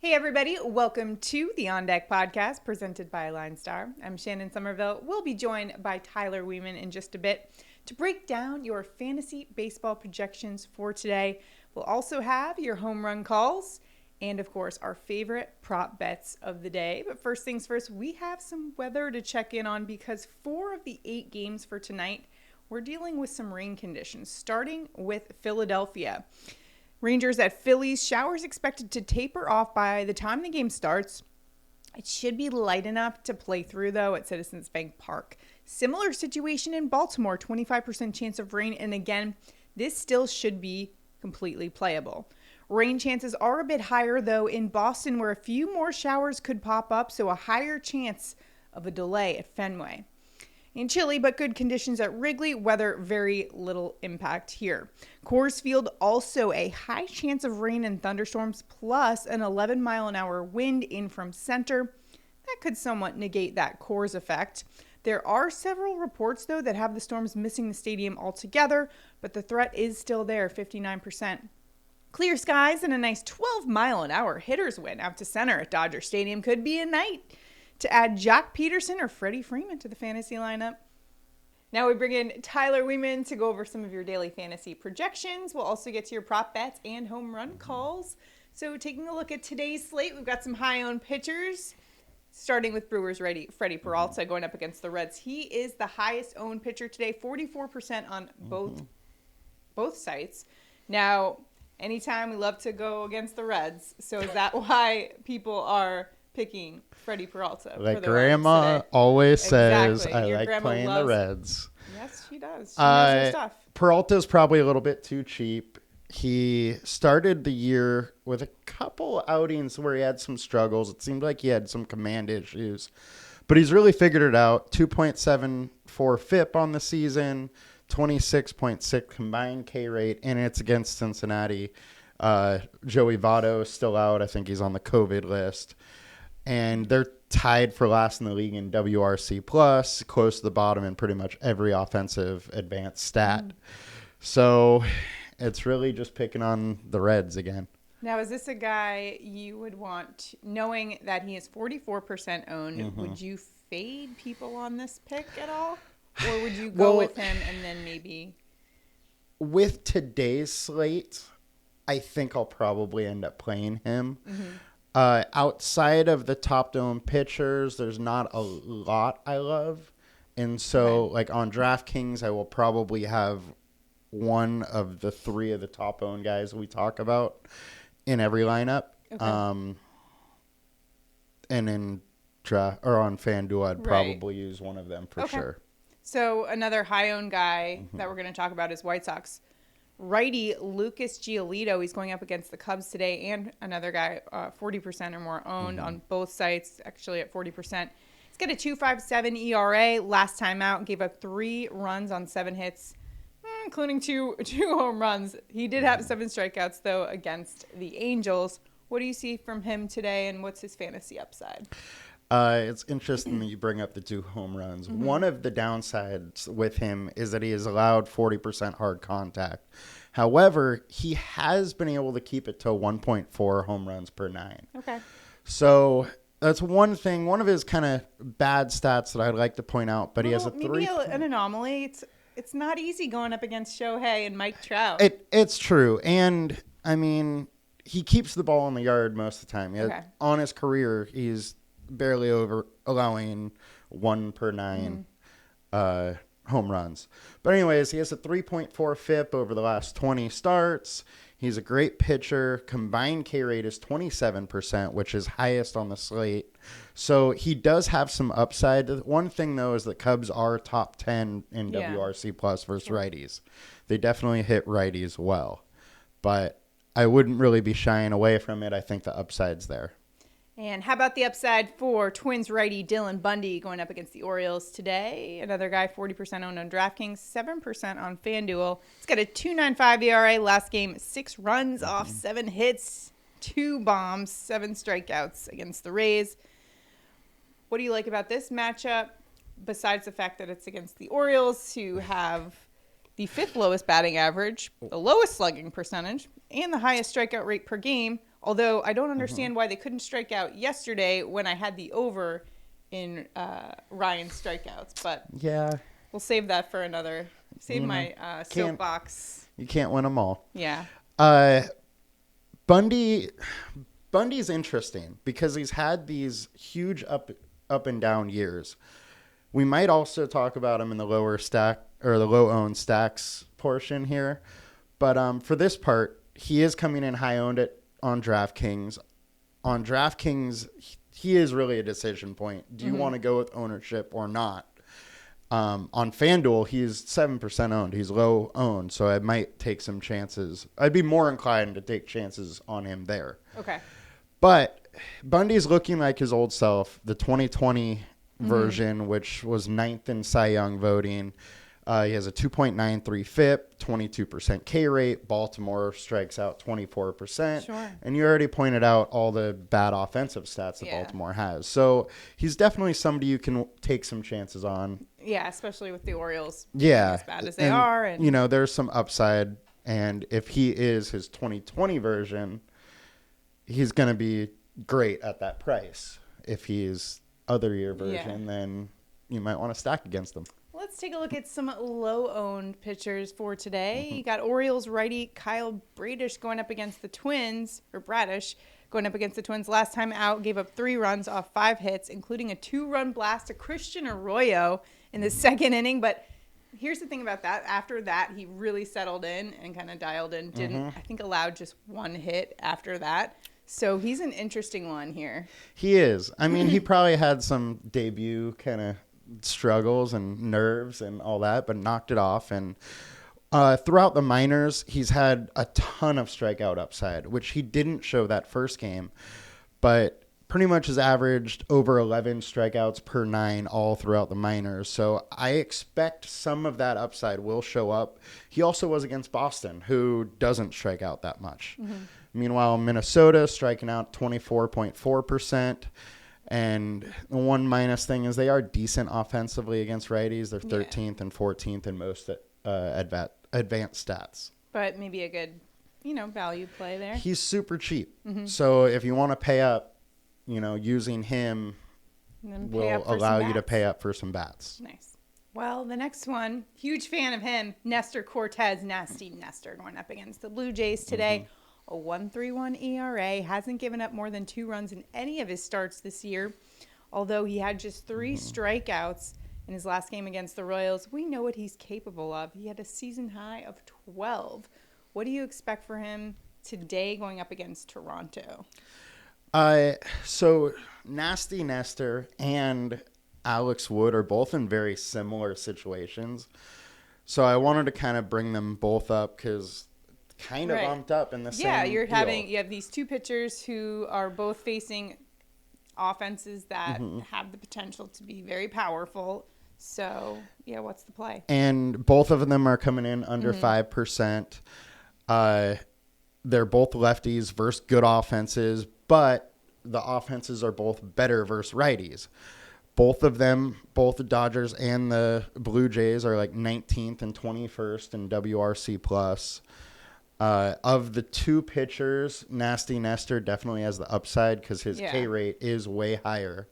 Hey everybody, welcome to the On Deck podcast presented by LineStar. I'm Shannon Sommerville. We'll be joined by Tyler Wiemann in just a bit to break down your fantasy baseball projections for today. We'll also have your home run calls and of course our favorite prop bets of the day. But first things first, we have some weather to check in on because 4 of the 8 games for tonight, we're dealing with some rain conditions, starting with Philadelphia. Rangers at Phillies, showers expected to taper off by the time the game starts. It should be light enough to play through, though, at Citizens Bank Park. Similar situation in Baltimore, 25% chance of rain, and again, this still should be completely playable. Rain chances are a bit higher, though, in Boston, where a few more showers could pop up, so a higher chance of a delay at Fenway. In chilly but good conditions at Wrigley, weather very little impact here. Coors Field also a high chance of rain and thunderstorms plus an 11-mile-an-hour wind in from center. That could somewhat negate that Coors effect. There are several reports, though, that have the Storms missing the stadium altogether, but the threat is still there, 59%. Clear skies and a nice 12-mile-an-hour hitter's wind out to center at Dodger Stadium could be a night to add Jock Peterson or Freddie Freeman to the fantasy lineup. Now we bring in Tyler Wiemann to go over some of your daily fantasy projections. We'll also get to your prop bets and home run calls. So taking a look at today's slate, we've got some high-owned pitchers, starting with Brewers ready Freddie Peralta going up against the Reds. He is the highest-owned pitcher today, 44% on both sites. Now, anytime we love to go against the Reds, so is that why people are picking Freddie Peralta? Like Grandma always says, I Your like playing the Reds. Yes, she does. She knows her stuff. Peralta's probably a little bit too cheap. He started the year with a couple outings where he had some struggles. It seemed like he had some command issues. But he's really figured it out. 2.74 FIP on the season, 26.6 combined K rate, and it's against Cincinnati. Joey Votto is still out. I think he's on the COVID list. And they're tied for last in the league in WRC plus, close to the bottom in pretty much every offensive advanced stat. So it's really just picking on the Reds again. Now, is this a guy you would want, knowing that he is 44% owned, would you fade people on this pick at all? Or would you go with him and then maybe? With today's slate, I think I'll probably end up playing him. Outside of the top dome pitchers, there's not a lot I love. And so, like on DraftKings, I will probably have one of the 3 of the top owned guys we talk about in every lineup. Okay. And on FanDuel, I'd probably use one of them for sure. So another high owned guy that we're going to talk about is White Sox. Righty Lucas Giolito, he's going up against the Cubs today, and another guy, 40% or more owned on both sites, actually at 40%. He's got a 2.57 ERA. Last time out, gave up 3 runs on 7 hits, including two home runs. He did have 7 strikeouts, though, against the Angels. What do you see from him today, and what's his fantasy upside? It's interesting that you bring up the 2 home runs. One of the downsides with him is that he has allowed 40% hard contact. However, he has been able to keep it to 1.4 home runs per 9. Okay. So that's one thing, one of his kind of bad stats that I'd like to point out. But he has a 3. Maybe an anomaly. It's not easy going up against Shohei and Mike Trout. It's true. And, I mean, he keeps the ball in the yard most of the time. On his career, he's barely over allowing 1 per 9 home runs. But anyways, he has a 3.4 FIP over the last 20 starts. He's a great pitcher. Combined K rate is 27%, which is highest on the slate. So he does have some upside. One thing, though, is that Cubs are top 10 in WRC plus versus righties. They definitely hit righties well. But I wouldn't really be shying away from it. I think the upside's there. And how about the upside for Twins righty Dillon Bundy going up against the Orioles today? Another guy, 40% owned on DraftKings, 7% on FanDuel. He's got a 2.95 ERA. Last game, 6 runs off 7 hits, 2 bombs, 7 strikeouts against the Rays. What do you like about this matchup, besides the fact that it's against the Orioles, who have the 5th lowest batting average, the lowest slugging percentage, and the highest strikeout rate per game? Although I don't understand why they couldn't strike out yesterday when I had the over in Ryan's strikeouts. But yeah, we'll save that for another. Save my soapbox. You can't win them all. Yeah. Bundy's interesting because he's had these huge up and down years. We might also talk about him in the lower stack or the low owned stacks portion here. But for this part, he is coming in high owned on DraftKings. On DraftKings, he is really a decision point. Do you want to go with ownership or not? On FanDuel, he's 7% owned. He's low owned, so I might take some chances. I'd be more inclined to take chances on him there. Okay. But Bundy's looking like his old self, the 2020 version, which was 9th in Cy Young voting. He has a 2.93 FIP, 22% K rate. Baltimore strikes out 24%. Sure. And you already pointed out all the bad offensive stats that Baltimore has. So he's definitely somebody you can take some chances on. Yeah, especially with the Orioles as bad as they are. And, you know, there's some upside. And if he is his 2020 version, he's going to be great at that price. If he's other year version, then you might want to stack against them. Let's take a look at some low-owned pitchers for today. You got Orioles righty Kyle Bradish going up against the Twins, or Bradish going up against the Twins. Last time out, gave up 3 runs off 5 hits, including a 2-run blast to Christian Arroyo in the second inning. But here's the thing about that. After that, he really settled in and kind of dialed in. Didn't, I think, allowed just 1 hit after that. So he's an interesting one here. He is. I mean, he probably had some debut kind of struggles and nerves and all that, but knocked it off. And throughout the minors, he's had a ton of strikeout upside, which he didn't show that first game, but pretty much has averaged over 11 strikeouts per 9 all throughout the minors. So I expect some of that upside will show up. He also was against Boston, who doesn't strike out that much. Meanwhile, Minnesota striking out 24.4%. And the one minus thing is they are decent offensively against righties. They're 13th and 14th in most advanced stats. But maybe a good, value play there. He's super cheap. So if you want to pay up, using him will allow you to pay up for some bats. Nice. Well, the next one, huge fan of him, Nestor Cortez, nasty Nestor, going up against the Blue Jays today. A 1.31 ERA, hasn't given up more than 2 runs in any of his starts this year. Although he had just 3 strikeouts in his last game against the Royals, we know what he's capable of. He had a season high of 12. What do you expect for him today going up against Toronto? So Nasty Nestor and Alex Wood are both in very similar situations. So I wanted to kind of bring them both up because kind of bumped up in the same you deal. have these 2 pitchers who are both facing offenses that have the potential to be very powerful. So, what's the play? And both of them are coming in under 5%. They're both lefties versus good offenses, but the offenses are both better versus righties. Both of them, both the Dodgers and the Blue Jays, are like 19th and 21st in WRC plus. Of the 2 pitchers, Nasty Nestor definitely has the upside because his K rate is way higher.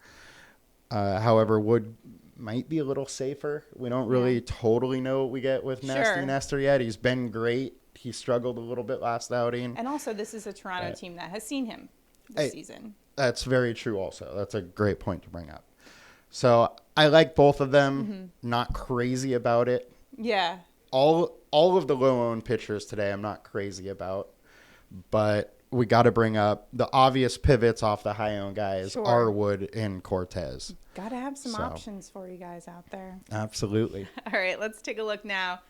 However, Wood might be a little safer. We don't really totally know what we get with Nasty Nestor yet. He's been great. He struggled a little bit last outing. And also, this is a Toronto team that has seen him this season. That's very true also. That's a great point to bring up. So I like both of them. Not crazy about it. Yeah. All of the low-owned pitchers today I'm not crazy about, but we got to bring up the obvious pivots off the high-owned guys are Wood and Cortez. Got to have some options for you guys out there. Absolutely. All right, let's take a look now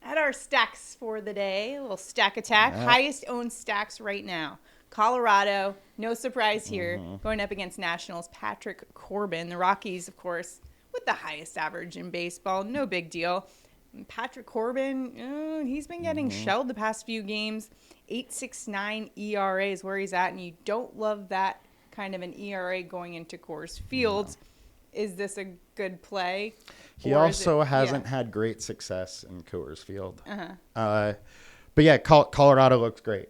at our stacks for the day. A little stack attack. Highest owned stacks right now. Colorado, no surprise here, going up against Nationals' Patrick Corbin. The Rockies, of course, with the highest average in baseball. No big deal. Patrick Corbin, he's been getting shelled the past few games. 8.69 ERA is where he's at, and you don't love that kind of an ERA going into Coors Field. No. Is this a good play? He also hasn't had great success in Coors Field. But yeah, Colorado looks great.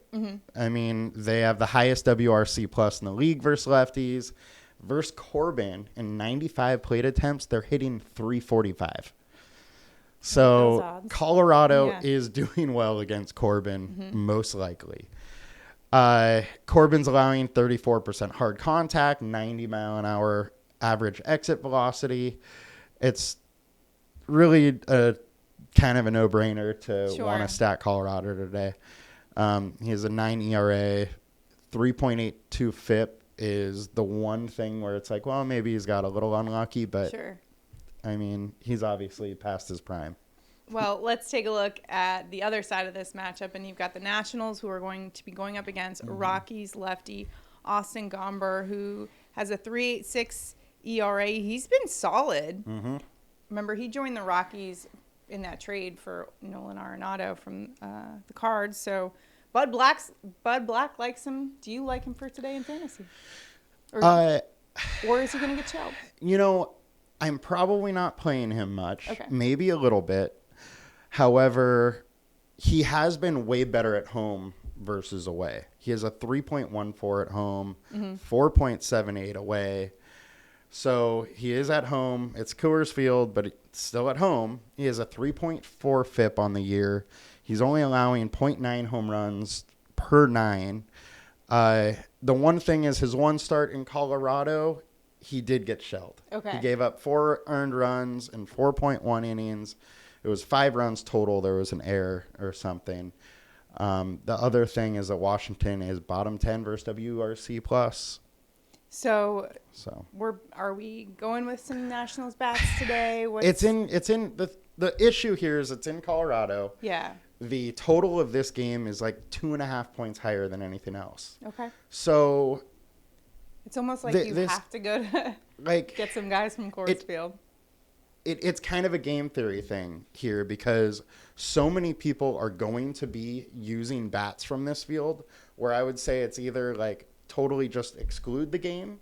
I mean, they have the highest WRC plus in the league versus lefties. Versus Corbin, in 95 plate attempts, they're hitting 345. So Colorado is doing well against Corbin, most likely. Corbin's allowing 34% hard contact, 90 mile an hour average exit velocity. It's really a kind of a no-brainer to want to stack Colorado today. He has a 9 ERA, 3.82 FIP is the one thing where it's like, well, maybe he's got a little unlucky, but I mean, he's obviously past his prime. Well, let's take a look at the other side of this matchup, and you've got the Nationals, who are going to be going up against Rockies lefty Austin Gomber, who has a 3.86 ERA. He's been solid. Remember, he joined the Rockies in that trade for Nolan Arenado from the Cards. So Bud Black likes him. Do you like him for today in fantasy? Or is he going to get shelled? You know, I'm probably not playing him much. Maybe a little bit. However, he has been way better at home versus away. He has a 3.14 at home, 4.78 away. So he is at home. It's Coors Field, but it's still at home. He has a 3.4 FIP on the year. He's only allowing 0.9 home runs per 9. The one thing is his one start in Colorado, he did get shelled. He gave up 4 earned runs in 4.1 innings. It was 5 runs total. There was an error or something. The other thing is that Washington is bottom 10 versus WRC plus. So are we going with some Nationals bats today? The issue here is it's in Colorado. Yeah. The total of this game is like 2.5 points higher than anything else. So it's almost like you have to go to get some guys from Coors Field. It's kind of a game theory thing here because so many people are going to be using bats from this field where I would say it's either like totally just exclude the game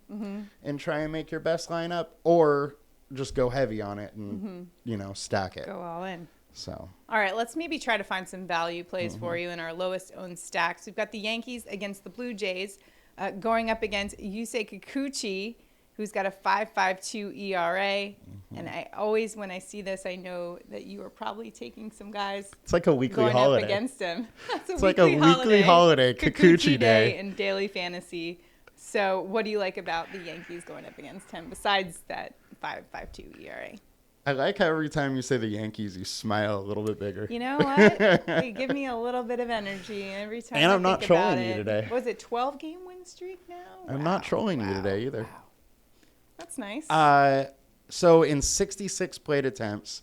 and try and make your best lineup or just go heavy on it and, stack it. Go all in. So. All right, let's maybe try to find some value plays for you in our lowest owned stacks. We've got the Yankees against the Blue Jays going up against Yusei Kikuchi, who's got a 5.52 ERA. And I always, when I see this, I know that you are probably taking some guys. It's like a weekly going holiday. Up against him. It's like a weekly holiday, Kikuchi Day in daily fantasy. So what do you like about the Yankees going up against him besides that 5.52 ERA? I like how every time you say the Yankees, you smile a little bit bigger. You know what? They give me a little bit of energy every time. And I'm not trolling you today. Was it 12-game win streak now? I'm not trolling you today either. Wow. That's nice. So in 66 plate attempts,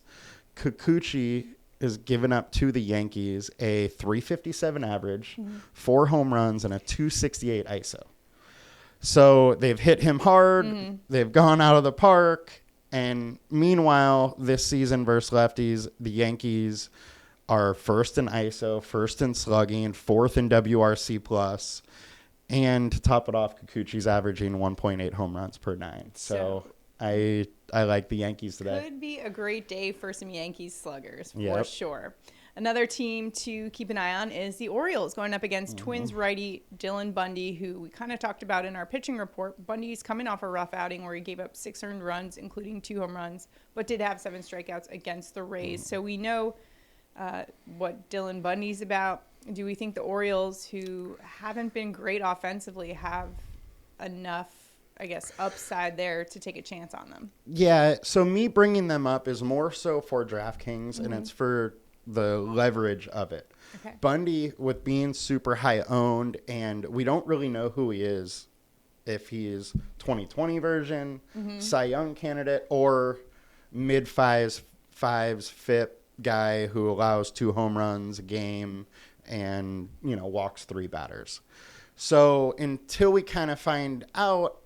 Kikuchi is given up to the Yankees a 357 average, 4 home runs, and a 268 ISO. So they've hit him hard. They've gone out of the park. And meanwhile, this season versus lefties, the Yankees are first in ISO, first in slugging, 4th in WRC plus. And to top it off, Kikuchi's averaging 1.8 home runs per 9. So I like the Yankees today. Could be a great day for some Yankees sluggers, for sure. Another team to keep an eye on is the Orioles going up against Twins righty Dillon Bundy, who we kind of talked about in our pitching report. Bundy's coming off a rough outing where he gave up 6 earned runs, including 2 home runs, but did have 7 strikeouts against the Rays. So we know what Dillon Bundy's about. Do we think the Orioles, who haven't been great offensively, have enough, I guess, upside there to take a chance on them? Yeah, so me bringing them up is more so for DraftKings, and it's for the leverage of it. Bundy, with being super high owned, and we don't really know who he is, if he is 2020 version, Cy Young candidate, or mid-fives FIP guy who allows 2 home runs a game and, walks 3 batters. So until we kind of find out,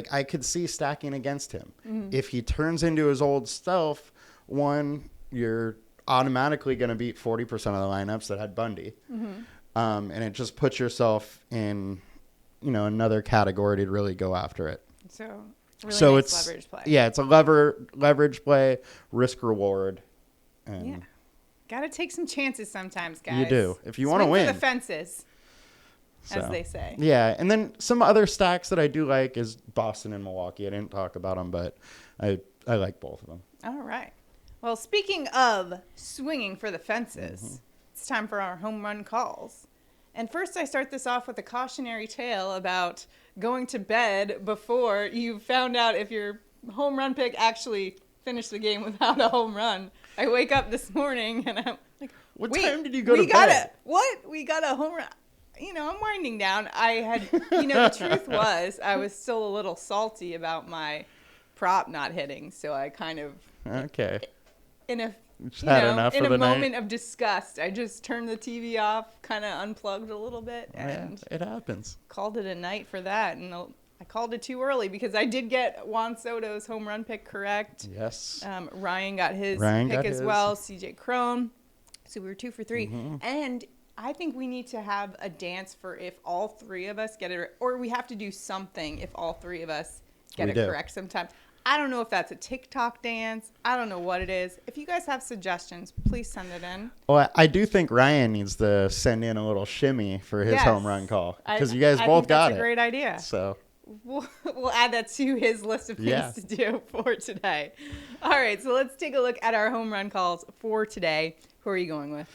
I could see stacking against him. If he turns into his old self, you're automatically going to beat 40% of the lineups that had Bundy. And it just puts yourself in, another category to really go after it. So nice it's leverage play. Yeah, it's a leverage play, risk reward. And Got to take some chances sometimes, guys. You do. If you want to win. For the fences, as they say. Yeah, and then some other stacks that I do like is Boston and Milwaukee. I didn't talk about them, but I like both of them. All right. Well, speaking of swinging for the fences, it's time for our home run calls. And first, I start this off with a cautionary tale about going to bed before you found out if your home run pick actually finished the game without a home run. I wake up this morning and I'm like, what time did you go to bed? We got a home run. I'm winding down. I had, the truth was I was still a little salty about my prop not hitting. So I kind of, in a moment of disgust, I just turned the TV off, kind of unplugged a little bit, and it happens. Called it a night for that. And I called it too early because I did get Juan Soto's home run pick correct. Yes. Ryan got his pick as well. CJ Cron. So we were 2 for 3. Mm-hmm. And I think we need to have a dance for if all 3 of us get it, or we have to do something if all 3 of us get it correct sometimes. I don't know if that's a TikTok dance. I don't know what it is. If you guys have suggestions, please send it in. Well, I do think Ryan needs to send in a little shimmy for his home run call because you guys both got it. That's a great idea. So we'll add that to his list of things to do for today. All right, so let's take a look at our home run calls for today. Who are you going with?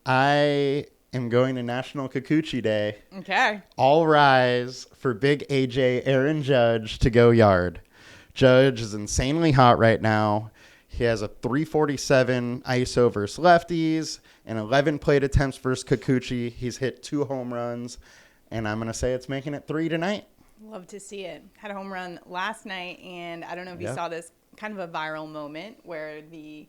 I am going to National Kikuchi Day. Okay. All rise for big AJ Aaron Judge to go yard. Judge is insanely hot right now. He has a 347 ISO versus lefties and 11 plate attempts versus Kikuchi. He's hit 2 home runs, and I'm going to say it's making it 3 tonight. Love to see it. Had a home run last night, and I don't know if you saw this, kind of a viral moment where the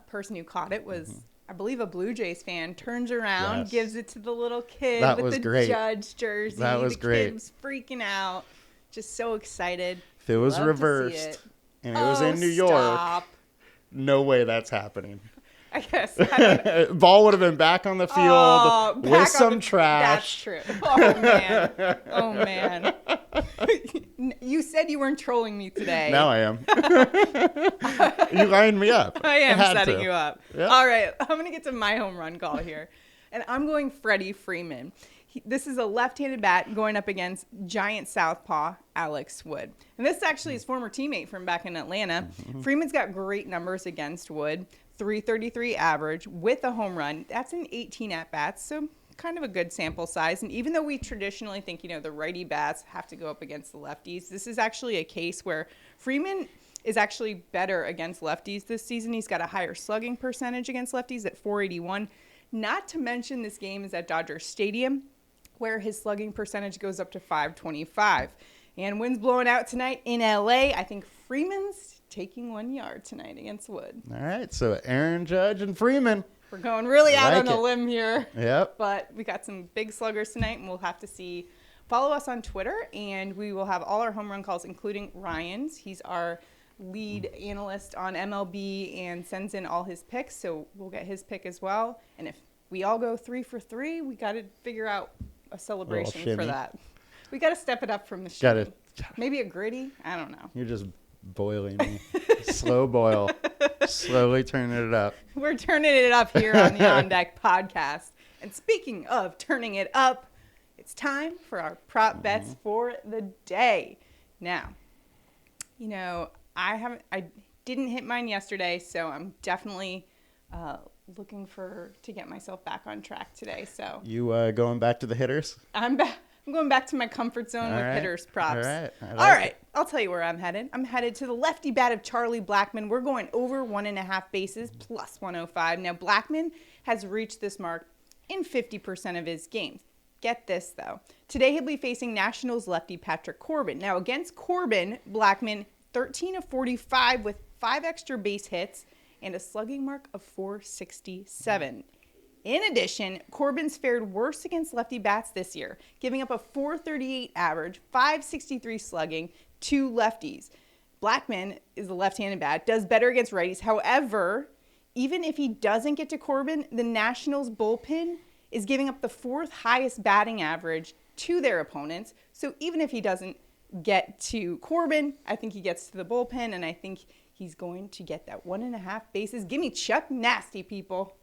person who caught it was, I believe, a Blue Jays fan, turns around, gives it to the little kid with the Judge jersey. That was great. The kid was freaking out, just so excited. If it was reversed and it was in New York, no way that's happening. I guess. Ball would have been back on the field with some trash. That's true. Oh, man. You said you weren't trolling me today. Now I am. You lined me up. I am setting you up. Yep. All right. I'm going to get to my home run call here. And I'm going Freddie Freeman. This is a left-handed bat going up against giant southpaw Alex Wood. And this actually is former teammate from back in Atlanta. Freeman's got great numbers against Wood. 333 average with a home run. That's in 18 at-bats, so kind of a good sample size. And even though we traditionally think, the righty bats have to go up against the lefties, this is actually a case where Freeman is actually better against lefties this season. He's got a higher slugging percentage against lefties at 481. Not to mention this game is at Dodger Stadium, where his slugging percentage goes up to 525. And wind's blowing out tonight in LA. I think Freeman's taking 1 yard tonight against Wood. All right, so Aaron Judge and Freeman. We're going really out on a limb here. Yep. But we got some big sluggers tonight, and we'll have to see. Follow us on Twitter, and we will have all our home run calls, including Ryan's. He's our lead analyst on MLB and sends in all his picks, so we'll get his pick as well. And if we all go 3 for 3, we got to figure out a celebration for that. We got to step it up from the shimmy. Maybe a gritty? I don't know. You're just boiling me. Slow boil. Slowly turning it up. We're turning it up here on the On Deck podcast. And speaking of turning it up, it's time for our prop bets for the day. Now, I didn't hit mine yesterday, so I'm definitely looking to get myself back on track today. So you going back to the hitters? I'm going back to my comfort zone with hitters props. All right. I'll tell you where I'm headed. I'm headed to the lefty bat of Charlie Blackmon. We're going over 1.5 bases plus 105. Now, Blackmon has reached this mark in 50% of his games. Get this, though. Today, he'll be facing Nationals lefty Patrick Corbin. Now, against Corbin, Blackmon, 13 of 45 with 5 extra base hits and a slugging mark of 467. In addition, Corbin's fared worse against lefty bats this year, giving up a 438 average, 563 slugging, 2 lefties. Blackmon is a left-handed bat, does better against righties. However, even if he doesn't get to Corbin, the Nationals bullpen is giving up the 4th highest batting average to their opponents. So even if he doesn't get to Corbin, I think he gets to the bullpen, and I think he's going to get that 1.5 bases. Give me Chuck Nasty, people.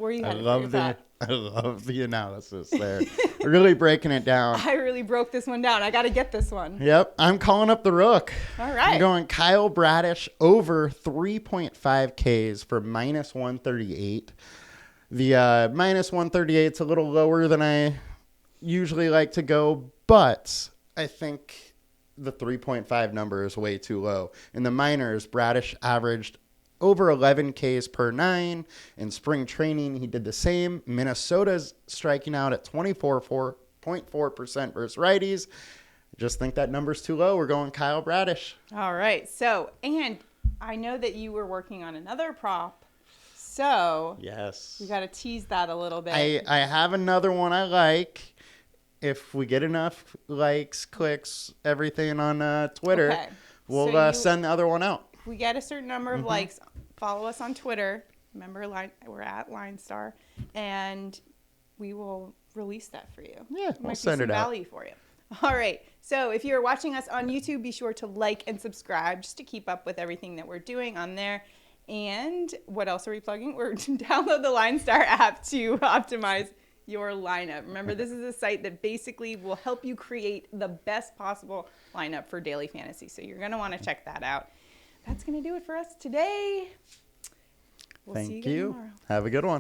Where you I headed love for the your thought? I love the analysis there. Really breaking it down. I really broke this one down. I got to get this one. Yep, I'm calling up the rook. All right. I'm going Kyle Bradish over 3.5 Ks for minus 138. The minus 138 is a little lower than I usually like to go, but I think the 3.5 number is way too low. In the minors, Bradish averaged over 11 Ks per 9. In spring training, he did the same. Minnesota's striking out at 24.4% versus righties. I just think that number's too low. We're going Kyle Bradish. All right. So, and I know that you were working on another prop. So, yes, we got to tease that a little bit. I have another one I like. If we get enough likes, clicks, everything on Twitter, okay. we'll So send the other one out. If we get a certain number of likes, follow us on Twitter. Remember, we're at LineStar, and we will release that for you. Yeah, we'll send it out. Value for you. All right. So if you're watching us on YouTube, be sure to like and subscribe just to keep up with everything that we're doing on there. And what else are we plugging? We're download the LineStar app to optimize your lineup. Remember, this is a site that basically will help you create the best possible lineup for daily fantasy. So you're going to want to check that out. That's going to do it for us today. We'll see you again tomorrow. Have a good one.